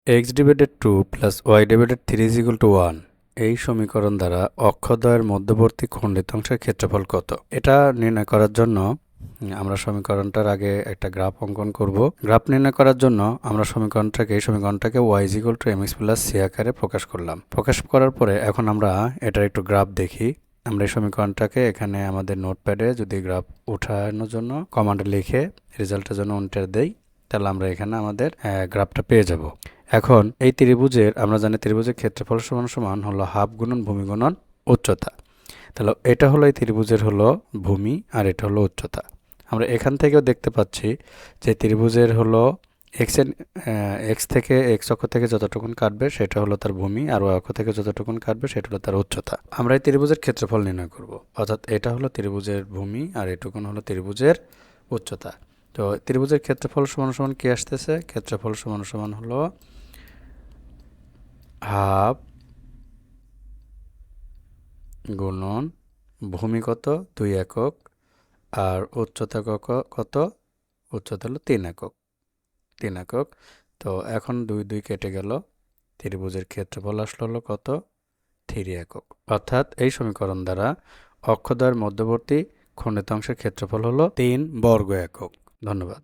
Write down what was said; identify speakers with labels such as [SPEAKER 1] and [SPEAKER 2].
[SPEAKER 1] x divided 2 plus y divided 3 is equal to 1 এই সমীকরণ দ্বারা অক্ষদ্বয়ের মধ্যবর্তী খণ্ডিত অংশের ক্ষেত্রফল কত? এটা নির্ণয় করার জন্য আমরা সমীকরণটার আগে একটা গ্রাফ অঙ্কন করব। গ্রাফ নির্ণয় করার জন্য আমরা এই সমীকরণটাকে y is equal to mx plus c আকারে প্রকাশ করলাম। প্রকাশ করার পরে এখন আমরা এটার একটু গ্রাফ দেখি। আমরা এই সমীকরণটাকে এখানে আমাদের নোটপ্যাডে যদি গ্রাফ উঠানোর জন্য কমান্ড লিখে রেজাল্টের জন্য এন্টার দেই, তাহলে আমরা এখানে আমাদের গ্রাফটা পেয়ে যাব। এখন এই ত্রিভুজের আমরা জানি ত্রিভুজের ক্ষেত্রফল সমান সমান হলো হাফ গুণন ভূমি গুণন উচ্চতা। তাহলে এটা হলো এই ত্রিভুজের হলো ভূমি আর এটা হলো উচ্চতা। আমরা এখান থেকেও দেখতে পাচ্ছি যে ত্রিভুজের হলো এক্স থেকে এক্স অক্ষ থেকে যতটুকুন কাটবে সেটা হলো তার ভূমি, আর ওয়াই অক্ষ থেকে যতটুকুন কাটবে সেটা হলো তার উচ্চতা। আমরা এই ত্রিভুজের ক্ষেত্রফল নির্ণয় করব, অর্থাৎ এটা হলো ত্রিভুজের ভূমি আর এটুকুন হলো ত্রিভুজের উচ্চতা। তো ত্রিভুজের ক্ষেত্রফল সমান সমান কি আসতেছে? ক্ষেত্রফল সমান সমান হলো হাফ গুণন ভূমি কত 2 একক আর উচ্চতা কত? উচ্চতা হলো 3 একক। 3 একক। তো এখন 2 2 কেটে গেল, ত্রিভুজের ক্ষেত্রফল আসলো হলো কত? 3 একক। অর্থাৎ এই সমীকরণ দ্বারা অক্ষদ্বয়ের মধ্যবর্তী খণ্ডিত অংশের ক্ষেত্রফল হলো 3 বর্গ একক। ধন্যবাদ।